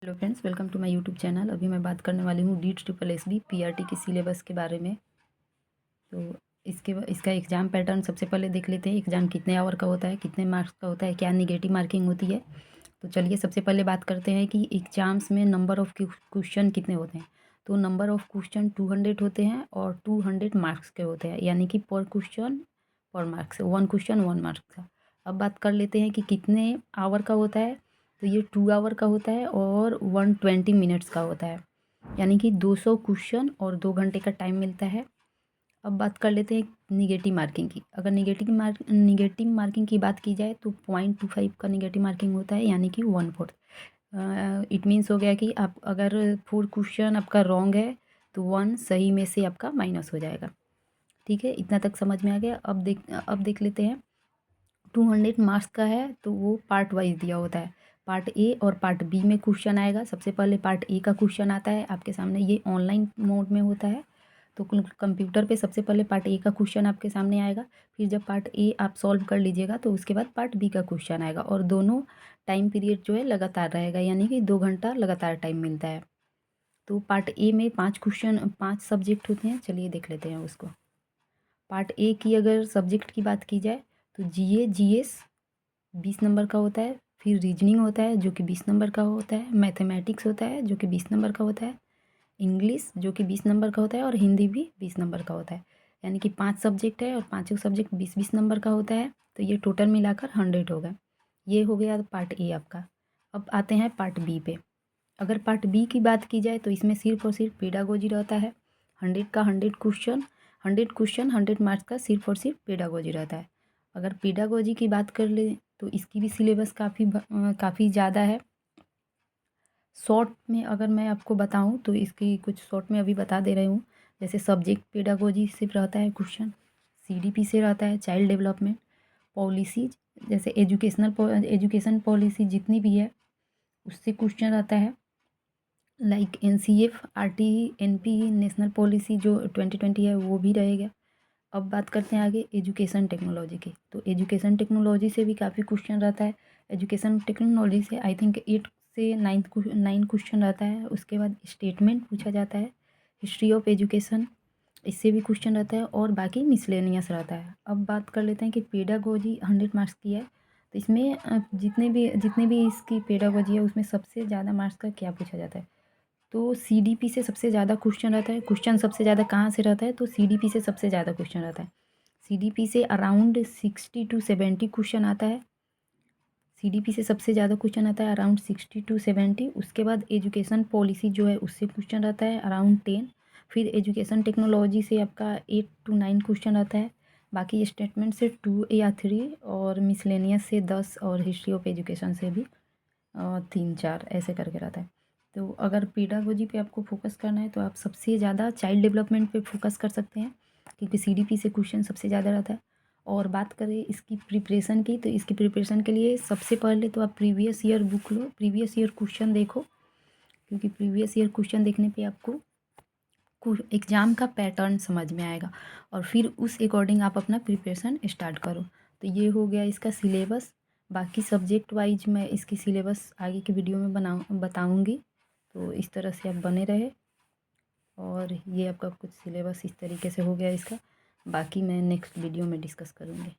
Hello friends, welcome to my YouTube channel. अभी मैं बात करने वाली हूँ DSSS पीआरटी के सिलेबस के बारे में। तो इसका एग्ज़ाम पैटर्न सबसे पहले देख लेते हैं। एग्ज़ाम कितने आवर का होता है, कितने मार्क्स का होता है, क्या निगेटिव मार्किंग होती है। तो चलिए सबसे पहले बात करते हैं कि एग्ज़ाम्स में नंबर ऑफ़ क्वेश्चन कितने होते हैं। तो नंबर ऑफ़ क्वेश्चन 200 होते हैं और 200 मार्क्स के होते हैं, यानी कि पर क्वेश्चन पर मार्क्स, 1 क्वेश्चन 1 मार्क्स का। अब बात कर लेते हैं कि कितने आवर का होता है। तो ये 2 आवर का होता है और 120 मिनट्स का होता है, यानी कि 200 क्वेश्चन और 2 घंटे का टाइम मिलता है। अब बात कर लेते हैं निगेटिव मार्किंग की। अगर निगेटिव मार्किंग की बात की जाए तो 0.25 का निगेटिव मार्किंग होता है, यानी कि 1/4। इट मीन्स हो गया कि आप अगर 4 क्वेश्चन आपका रॉन्ग है तो 1 सही में से आपका माइनस हो जाएगा। ठीक है, इतना तक समझ में आ गया। अब देख लेते हैं। 200 मार्क्स का है तो वो पार्ट वाइज दिया होता है। पार्ट ए और पार्ट बी में क्वेश्चन आएगा। सबसे पहले पार्ट ए का क्वेश्चन आता है आपके सामने, ये ऑनलाइन मोड में होता है। तो कंप्यूटर पे सबसे पहले पार्ट ए का क्वेश्चन आपके सामने आएगा। फिर जब पार्ट ए आप सॉल्व कर लीजिएगा तो उसके बाद पार्ट बी का क्वेश्चन आएगा, और दोनों टाइम पीरियड जो है लगातार रहेगा, यानी कि 2 घंटा लगातार टाइम मिलता है। तो पार्ट ए में 5 सब्जेक्ट होते हैं। चलिए देख लेते हैं उसको। पार्ट ए की अगर सब्जेक्ट की बात की जाए तो जीएस 20 नंबर का होता है। फिर रीजनिंग होता है जो कि 20 नंबर का होता है। मैथमेटिक्स होता है जो कि 20 नंबर का होता है। इंग्लिश जो कि 20 नंबर का होता है, और हिंदी भी 20 नंबर का होता है। यानी कि 5 सब्जेक्ट है और पाँचों सब्जेक्ट 20-20 नंबर का होता है। तो ये टोटल मिलाकर 100 होगा। ये हो गया पार्ट ए आपका। अब आते हैं पार्ट बी पे। अगर पार्ट बी की बात की जाए तो इसमें सिर्फ और सिर्फ पेडागोजी रहता है। 100 का 100 क्वेश्चन 100 मार्क्स का सिर्फ और सिर्फ पेडागोजी रहता है। अगर पेडागोजी की बात कर ले तो इसकी भी सिलेबस काफ़ी ज़्यादा है। शॉर्ट में अगर मैं आपको बताऊं तो इसकी कुछ शॉर्ट में अभी बता दे रही हूँ। जैसे सब्जेक्ट पेडागोजी से रहता है क्वेश्चन, सीडीपी से रहता है चाइल्ड डेवलपमेंट पॉलिसीज, जैसे एजुकेशन पॉलिसी जितनी भी है उससे क्वेश्चन आता है। Like NCF, RTE, NPE, national policy जो 2020 है वो भी रहेगा। अब बात करते हैं आगे एजुकेशन टेक्नोलॉजी की। तो एजुकेशन टेक्नोलॉजी से भी काफ़ी क्वेश्चन रहता है। एजुकेशन टेक्नोलॉजी से आई थिंक 8 से 9 क्वेश्चन रहता है। उसके बाद स्टेटमेंट पूछा जाता है। हिस्ट्री ऑफ एजुकेशन, इससे भी क्वेश्चन रहता है, और बाकी मिसलेनियस रहता है। अब बात कर लेते हैं कि पेडागोजी 100 मार्क्स की है। तो इसमें जितने भी इसकी पेडागोजी है उसमें सबसे ज़्यादा मार्क्स का क्या पूछा जाता है। तो सीडीपी से सबसे ज़्यादा क्वेश्चन रहता है। क्वेश्चन सबसे ज़्यादा कहाँ से रहता है, तो सीडीपी से सबसे ज़्यादा क्वेश्चन रहता है। सीडीपी से अराउंड 60 to 70 क्वेश्चन आता है। सीडीपी से सबसे ज़्यादा क्वेश्चन आता है अराउंड 60 to 70। उसके बाद एजुकेशन पॉलिसी जो है उससे क्वेश्चन रहता है अराउंड 10। फिर एजुकेशन टेक्नोलॉजी से आपका 8 to 9 क्वेश्चन आता है। बाकी स्टेटमेंट से 2 या 3, और मिसलेनियस से 10, और हिस्ट्री ऑफ एजुकेशन से भी 3-4 ऐसे करके रहता है। तो अगर पेडागोजी पे आपको फोकस करना है तो आप सबसे ज़्यादा चाइल्ड डेवलपमेंट पे फोकस कर सकते हैं, क्योंकि सीडीपी से क्वेश्चन सबसे ज़्यादा रहता है। और बात करें इसकी प्रिपरेशन की, तो इसकी प्रिपरेशन के लिए सबसे पहले तो आप प्रीवियस ईयर बुक लो, प्रीवियस ईयर क्वेश्चन देखो, क्योंकि प्रीवियस ईयर क्वेश्चन देखने पे आपको एग्ज़ाम का पैटर्न समझ में आएगा, और फिर उस अकॉर्डिंग आप अपना प्रिपरेशन स्टार्ट करो। तो ये हो गया इसका सिलेबस। बाकी सब्जेक्ट वाइज मैं इसकी सिलेबस आगे की वीडियो में बताऊँगी। तो इस तरह से आप बने रहे। और ये आपका कुछ सिलेबस इस तरीके से हो गया इसका। बाकी मैं नेक्स्ट वीडियो में डिस्कस करूँगी।